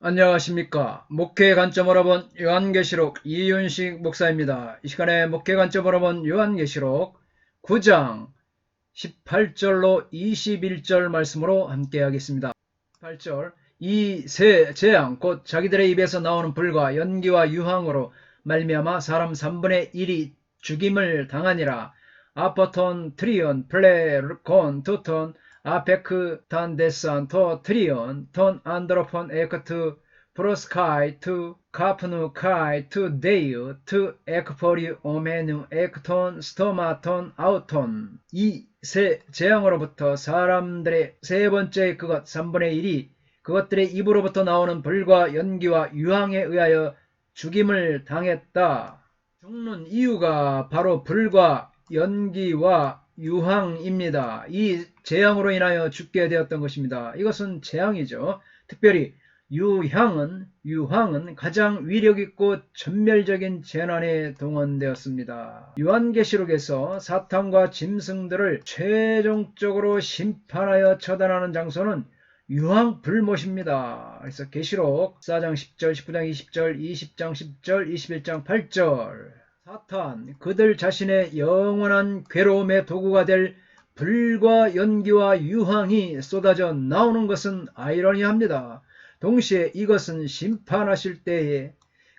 안녕하십니까. 목회 관점으로 본 요한계시록 이윤식 목사입니다. 이 시간에 목회 관점으로 본 요한계시록 9장 18절로 21절 말씀으로 함께 하겠습니다. 8절 이 세 재앙 곧 자기들의 입에서 나오는 불과 연기와 유황으로 말미암아 사람 3분의 1이 죽임을 당하니라. 아포톤 트리온 플레곤 투톤 아페크 탄 데산 토 트리온 톤 안드로폰 에크트 프로스카이 투 카프누 카이 투 데이우 투 에크포리 오메누 에크톤 스토마톤 아우톤. 이 세 재앙으로부터 사람들의 세 번째 그것 3분의 1이 그것들의 입으로부터 나오는 불과 연기와 유황에 의하여 죽임을 당했다. 죽는 이유가 바로 불과 연기와 유황입니다. 이 재앙으로 인하여 죽게 되었던 것입니다. 이것은 재앙이죠. 특별히 유황은 가장 위력있고 전멸적인 재난에 동원되었습니다. 요한계시록에서 사탄과 짐승들을 최종적으로 심판하여 처단하는 장소는 유황불못입니다. 그래서 계시록 4장 10절, 19장 20절, 20장 10절, 21장 8절 사탄 그들 자신의 영원한 괴로움의 도구가 될 불과 연기와 유황이 쏟아져 나오는 것은 아이러니합니다. 동시에 이것은 심판하실 때에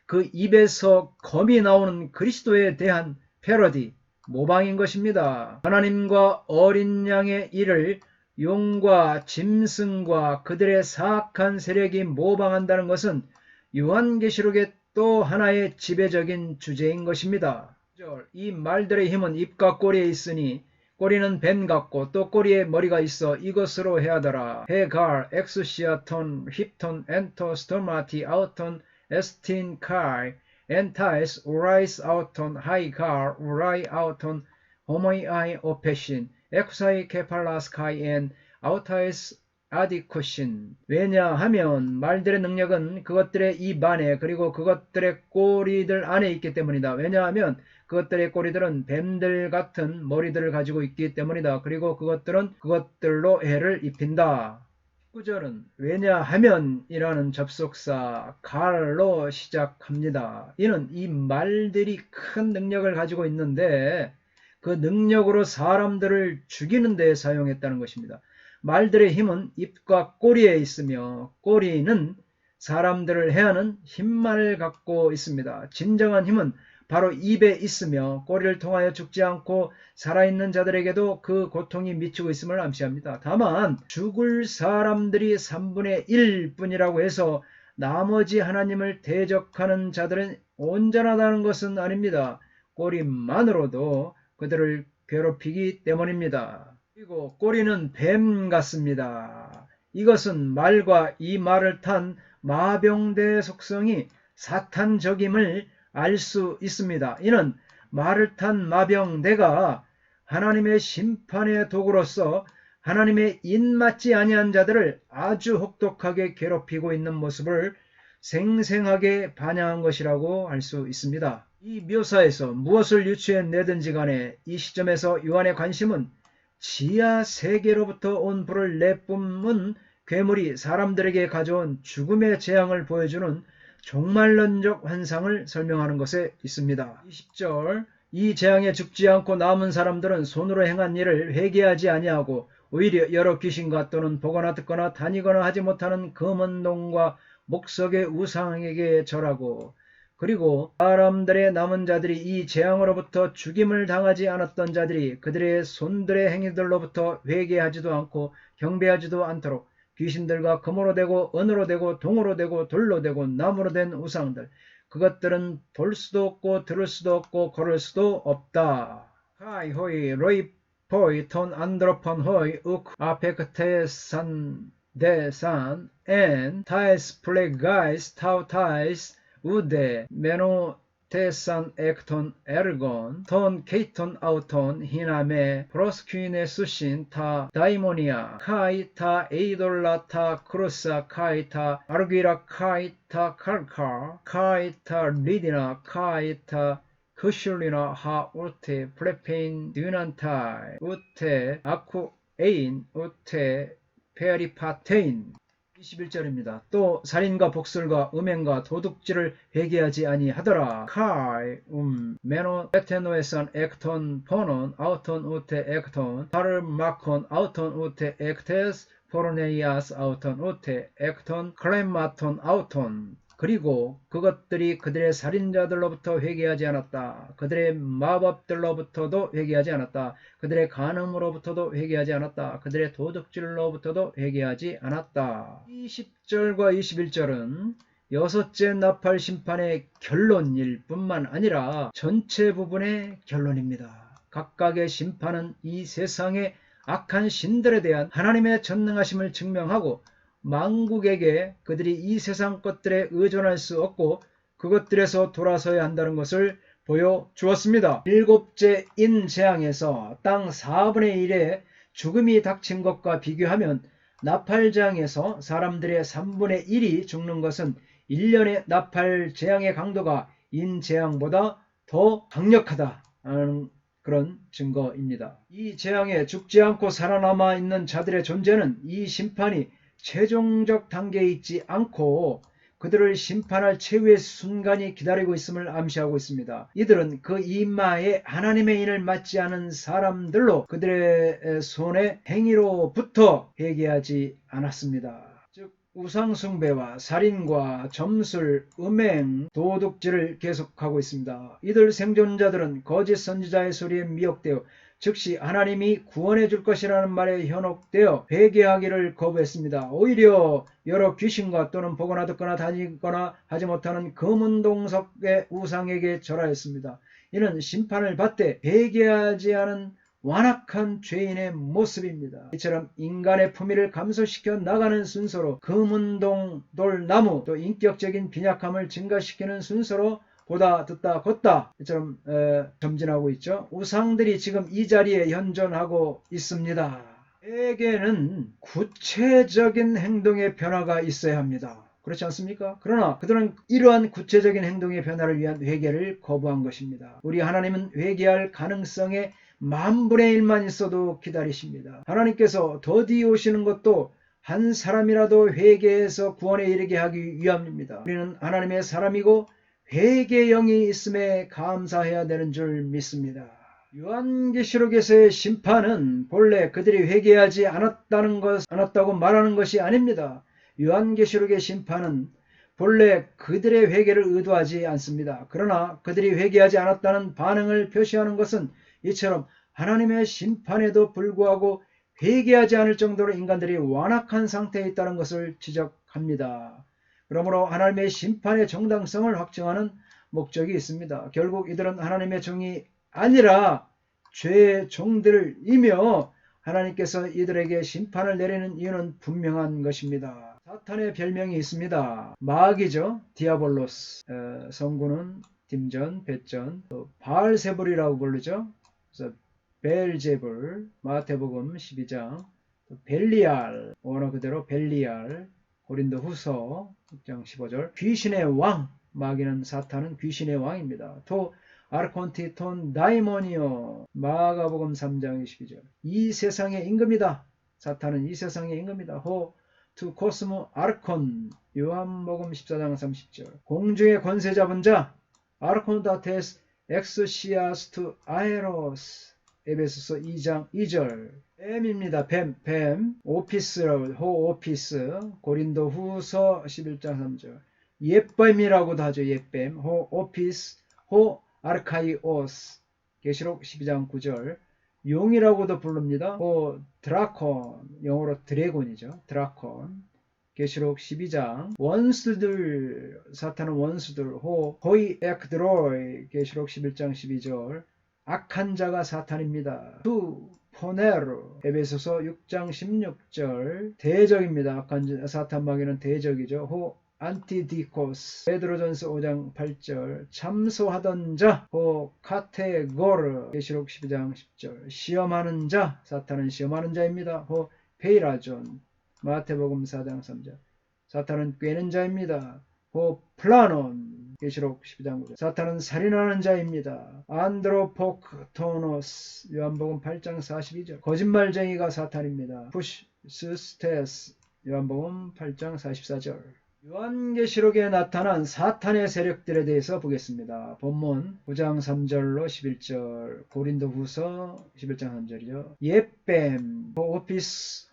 그 입에서 검이 나오는 그리스도에 대한 패러디, 모방인 것입니다. 하나님과 어린 양의 일을 용과 짐승과 그들의 사악한 세력이 모방한다는 것은 요한계시록의 또 하나의 지배적인 주제인 것입니다. 이 말들의 힘은 입과 꼬리에 있으니 꼬리는 뱀 같고 또 꼬리에 머리가 있어 이것으로 해하더라. 헤갈, 엑수시아톤, 힙톤, 엔토, 스토마티, 아우톤, 에스틴, 카이, 엔타이스, 우라이스, 아우톤, 하이갈, 우라이, 아우톤, 호모이아이, 오페신, 엑사이, 케팔라스카이, 엔, 아우타이스, 아디쿠신. 왜냐하면 말들의 능력은 그것들의 입 안에 그리고 그것들의 꼬리들 안에 있기 때문이다. 왜냐하면 그것들의 꼬리들은 뱀들 같은 머리들을 가지고 있기 때문이다. 그리고 그것들은 그것들로 해를 입힌다. 19절은 왜냐하면 이라는 접속사 갈로 시작합니다. 이는 이 말들이 큰 능력을 가지고 있는데 그 능력으로 사람들을 죽이는 데 사용했다는 것입니다. 말들의 힘은 입과 꼬리에 있으며 꼬리는 사람들을 해하는 힘만을 갖고 있습니다. 진정한 힘은 바로 입에 있으며 꼬리를 통하여 죽지 않고 살아있는 자들에게도 그 고통이 미치고 있음을 암시합니다. 다만 죽을 사람들이 3분의 1 뿐이라고 해서 나머지 하나님을 대적하는 자들은 온전하다는 것은 아닙니다. 꼬리만으로도 그들을 괴롭히기 때문입니다. 그리고 꼬리는 뱀 같습니다. 이것은 말과 이 말을 탄 마병대 속성이 사탄적임을 알 수 있습니다. 이는 말을 탄 마병대가 하나님의 심판의 도구로서 하나님의 인맞지 아니한 자들을 아주 혹독하게 괴롭히고 있는 모습을 생생하게 반영한 것이라고 할 수 있습니다. 이 묘사에서 무엇을 유추해내든지 간에 이 시점에서 요한의 관심은 지하 세계로부터 온 불을 내뿜은 괴물이 사람들에게 가져온 죽음의 재앙을 보여주는 종말론적 환상을 설명하는 것에 있습니다. 20절 이 재앙에 죽지 않고 남은 사람들은 손으로 행한 일을 회개하지 아니하고 오히려 여러 귀신과 또는 보거나 듣거나 다니거나 하지 못하는 검은 놈과 목석의 우상에게 절하고 그리고 사람들의 남은 자들이 이 재앙으로부터 죽임을 당하지 않았던 자들이 그들의 손들의 행위들로부터 회개하지도 않고 경배하지도 않도록 귀신들과 금으로 되고 은으로 되고 동으로 되고 돌로 되고 나무로 된 우상들 그것들은 볼 수도 없고 들을 수도 없고 걸을 수도 없다. 하이 호이 로이 포이 톤 안드로폰 호이 욱 아페크테산 데산 엔 타이스 플레가이스 타우타이스 우데 메노 테산 엑톤 에르곤 톤 케이톤 아우톤 히나메 프로스퀴네 수신 타 다이모니아 카이타 에이돌라 타 크루사 카이타 아르기라 카이타 칼카 카이타 리디나 카이타 크슐리나 하 우테 플레페인 듀난타이 우테 아쿠 에인 우테 페리파테인. 21절입니다. 또 살인과 복술과 음행과 도둑질을 회개하지 아니하더라. 카이 메노 에테노에선 액톤 포논 아우톤 우테 액톤 파르마콘 아우톤 우테 액테스 포르네이아스 아우톤 우테 액톤 클레마톤 아우톤. 그리고 그것들이 그들의 살인자들로부터 회개하지 않았다. 그들의 마법들로부터도 회개하지 않았다. 그들의 간음으로부터도 회개하지 않았다. 그들의 도둑질로부터도 회개하지 않았다. 20절과 21절은 여섯째 나팔 심판의 결론일 뿐만 아니라 전체 부분의 결론입니다. 각각의 심판은 이 세상의 악한 신들에 대한 하나님의 전능하심을 증명하고 만국에게 그들이 이 세상 것들에 의존할 수 없고 그것들에서 돌아서야 한다는 것을 보여주었습니다. 일곱째 인재앙에서 땅 4분의 1의 죽음이 닥친 것과 비교하면 나팔재앙에서 사람들의 3분의 1이 죽는 것은 1년의 나팔재앙의 강도가 인재앙보다 더 강력하다는 그런 증거입니다. 이 재앙에 죽지 않고 살아남아 있는 자들의 존재는 이 심판이 최종적 단계에 있지 않고 그들을 심판할 최후의 순간이 기다리고 있음을 암시하고 있습니다. 이들은 그 이마에 하나님의 인을 맞지 않은 사람들로 그들의 손의 행위로부터 회개하지 않았습니다. 즉 우상숭배와 살인과 점술, 음행, 도둑질을 계속하고 있습니다. 이들 생존자들은 거짓 선지자의 소리에 미혹되어 즉시 하나님이 구원해 줄 것이라는 말에 현혹되어 회개하기를 거부했습니다. 오히려 여러 귀신과 또는 보거나 듣거나 다니거나 하지 못하는 금은동석의 우상에게 절하였습니다. 이는 심판을 받되 회개하지 않은 완악한 죄인의 모습입니다. 이처럼 인간의 품위를 감소시켜 나가는 순서로 금은동 돌나무 또 인격적인 빈약함을 증가시키는 순서로 보다 듣다 걷다 이처럼 점진하고 있죠. 우상들이 지금 이 자리에 현존하고 있습니다. 회개는 구체적인 행동의 변화가 있어야 합니다. 그렇지 않습니까? 그러나 그들은 이러한 구체적인 행동의 변화를 위한 회개를 거부한 것입니다. 우리 하나님은 회개할 가능성의 10,000분의 1만 있어도 기다리십니다. 하나님께서 더디 오시는 것도 한 사람이라도 회개해서 구원에 이르게 하기 위함입니다. 우리는 하나님의 사람이고 회개의 영이 있음에 감사해야 되는 줄 믿습니다. 요한계시록에서의 심판은 본래 그들이 회개하지 않았다고 말하는 것이 아닙니다. 요한계시록의 심판은 본래 그들의 회개를 의도하지 않습니다. 그러나 그들이 회개하지 않았다는 반응을 표시하는 것은 이처럼 하나님의 심판에도 불구하고 회개하지 않을 정도로 인간들이 완악한 상태에 있다는 것을 지적합니다. 그러므로 하나님의 심판의 정당성을 확증하는 목적이 있습니다. 결국 이들은 하나님의 종이 아니라 죄의 종들이며 하나님께서 이들에게 심판을 내리는 이유는 분명한 것입니다. 사탄의 별명이 있습니다. 마귀죠. 디아볼로스. 성구는 딤전, 벳전, 바알세불이라고 부르죠. 그래서 벨제불, 마태복음 12장, 벨리알, 원어 그대로 벨리알, 고린도후서 6장 15절, 귀신의 왕, 마귀는 사탄은 귀신의 왕입니다. 또 아르콘티 톤 다이모니오, 마가복음 3장 22절, 이 세상의 임금이다. 사탄은 이 세상의 임금이다. 호 투 코스모 아르콘, 요한복음 14장 30절, 공중의 권세 잡은 자, 아르콘다테스 엑스시아스투 아에로스, 에베소서 2장 2절, 뱀입니다. 뱀, 오피스라고, 호오피스, 고린도 후서 11장 3절, 옛뱀이라고도 하죠. 옛뱀, 호오피스, 호아르카이오스, 계시록 12장 9절, 용이라고도 부릅니다. 드라콘, 영어로 드래곤이죠. 드라콘, 계시록 12장, 원수들, 사탄은 원수들, 호이 엑드로이, 계시록 11장 12절, 악한 자가 사탄입니다. 포네르, 에베소서 6장 16절, 대적입니다. 악한 사탄 마귀는 대적이죠. 안티디코스, 베드로전서 5장 8절, 참소하던 자, 카테고르, 계시록 12장 10절, 시험하는 자, 사탄은 시험하는 자입니다. 페이라존, 마태복음 4장 3절, 사탄은 꿰는 자입니다. 플라논, 계시록 12장 9절, 사탄은 살인하는 자입니다. 안드로포크토노스, 요한복음 8장 42절, 거짓말쟁이가 사탄입니다. 푸시스테스, 요한복음 8장 44절. 요한계시록에 나타난 사탄의 세력들에 대해서 보겠습니다. 본문 9장 3절로 11절, 고린도후서 11장 3절이죠. 예뱀, 호오피스,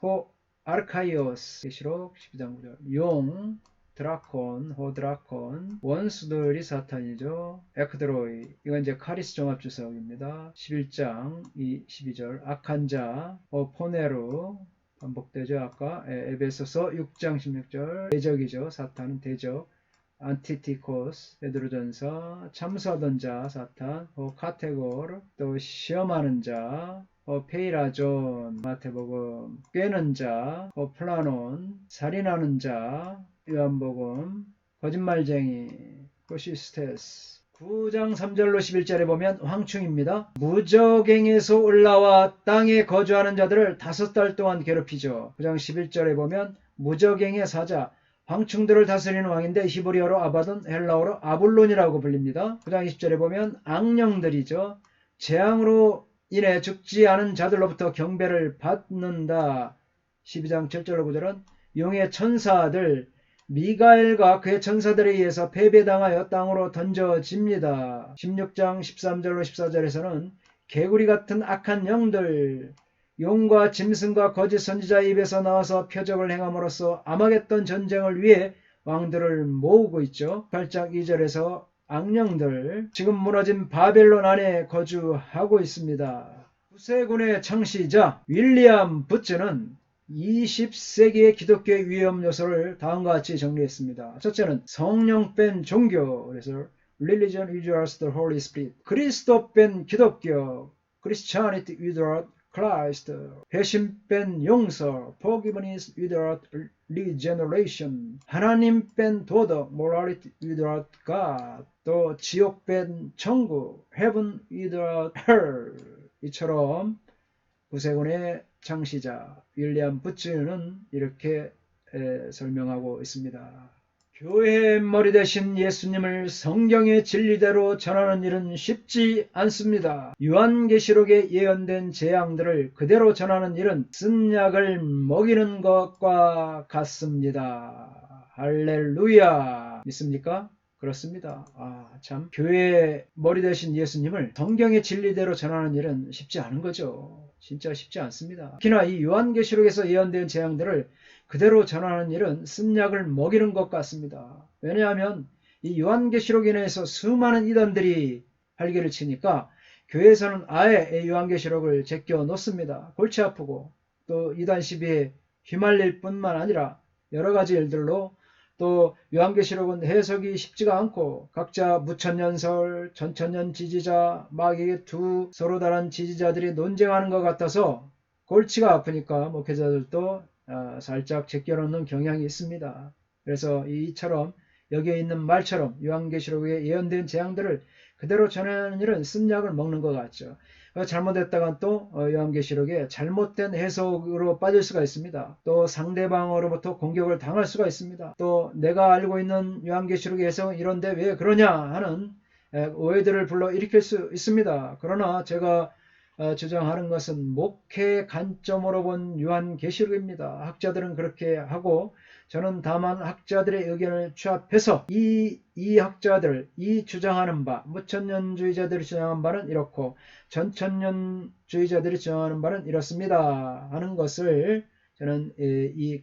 아르카이오스, 계시록 12장 9절. 용, 드라콘, 호드라콘, 원수들이 사탄이죠. 에크드로이, 이건 이제 카리스 종합주석입니다. 11장 12절. 악한 자, 포네루, 반복되죠. 아까 에베소서 6장 16절. 대적이죠. 사탄은 대적. 안티티코스, 베드로전서, 참수하던 자, 사탄, 카테고르, 또 시험하는 자, 페이라존, 마태복음, 꿰는 자, 플라논, 살인하는 자, 요한복음, 거짓말쟁이, 코시스테스. 9장 3절로 11절에 보면 황충입니다. 무저갱에서 올라와 땅에 거주하는 자들을 5달 동안 괴롭히죠. 9장 11절에 보면 무저갱의 사자, 황충들을 다스리는 왕인데 히브리어로 아바돈, 헬라어로 아블론이라고 불립니다. 9장 20절에 보면 악령들이죠. 재앙으로 인해 죽지 않은 자들로부터 경배를 받는다. 12장 7절로 9절은 용의 천사들, 미가엘과 그의 천사들에 의해서 패배당하여 땅으로 던져집니다. 16장 13절로 14절에서는 개구리 같은 악한 영들, 용과 짐승과 거짓 선지자의 입에서 나와서 표적을 행함으로써 아마겟돈 전쟁을 위해 왕들을 모으고 있죠. 8장 2절에서 악령들, 지금 무너진 바벨론 안에 거주하고 있습니다. 구세군의 창시자 윌리엄 부츠는 20세기의 기독교의 위험 요소를 다음과 같이 정리했습니다. 첫째는 성령 뺀 종교, 그래서 Religion without the Holy Spirit. 그리스도 뺀 기독교, Christianity without Christ. 배신 뺀 용서, Forgiveness without regeneration. 하나님 뺀 도덕, Morality without God. 또 지옥 뺀 천국, Heaven without Hell. 이처럼 구세군의 창시자 윌리엄 부츠는 이렇게 설명하고 있습니다. 교회의 머리 대신 예수님을 성경의 진리대로 전하는 일은 쉽지 않습니다. 요한계시록에 예언된 재앙들을 그대로 전하는 일은 쓴 약을 먹이는 것과 같습니다. 할렐루야. 믿습니까? 그렇습니다. 참 교회의 머리 대신 예수님을 성경의 진리대로 전하는 일은 쉽지 않은 거죠. 진짜 쉽지 않습니다. 특히나 이 요한계시록에서 예언된 재앙들을 그대로 전하는 일은 쓴 약을 먹이는 것 같습니다. 왜냐하면 이 요한계시록에 인해서 수많은 이단들이 활개를 치니까 교회에서는 아예 요한계시록을 제껴 놓습니다. 골치 아프고 또 이단 시비에 휘말릴 뿐만 아니라 여러 가지 일들로 또 요한계시록은 해석이 쉽지가 않고 각자 무천년설, 전천년 지지자, 마귀의 두 서로 다른 지지자들이 논쟁하는 것 같아서 골치가 아프니까 목회자들도 살짝 제껴놓는 경향이 있습니다. 그래서 이처럼 여기에 있는 말처럼 요한계시록에 예언된 재앙들을 그대로 전하는 일은 쓴 약을 먹는 것 같죠. 잘못했다간 또 요한계시록에 잘못된 해석으로 빠질 수가 있습니다. 또 상대방으로부터 공격을 당할 수가 있습니다. 또 내가 알고 있는 요한계시록의 해석은 이런데 왜 그러냐 하는 오해들을 불러일으킬 수 있습니다. 그러나 제가 주장하는 것은 목회 관점으로 본 요한계시록입니다. 학자들은 그렇게 하고 저는 다만 학자들의 의견을 취합해서 이 학자들, 이 주장하는 바, 무천년주의자들이 주장하는 바는 이렇고 전천년주의자들이 주장하는 바는 이렇습니다 하는 것을 저는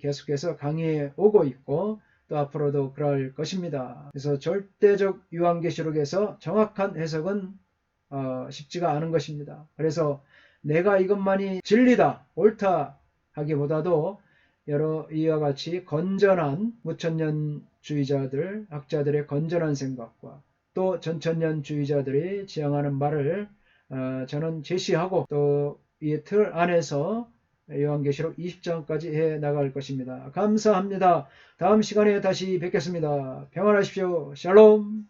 계속해서 강의해 오고 있고 또 앞으로도 그럴 것입니다. 그래서 절대적 요한계시록에서 정확한 해석은 쉽지가 않은 것입니다. 그래서 내가 이것만이 진리다, 옳다 하기보다도 여러 이와 같이 건전한 무천년주의자들, 학자들의 건전한 생각과 또 전천년주의자들이 지향하는 말을 저는 제시하고 또 이 틀 안에서 요한계시록 20장까지 해 나갈 것입니다. 감사합니다. 다음 시간에 다시 뵙겠습니다. 평안하십시오. 샬롬.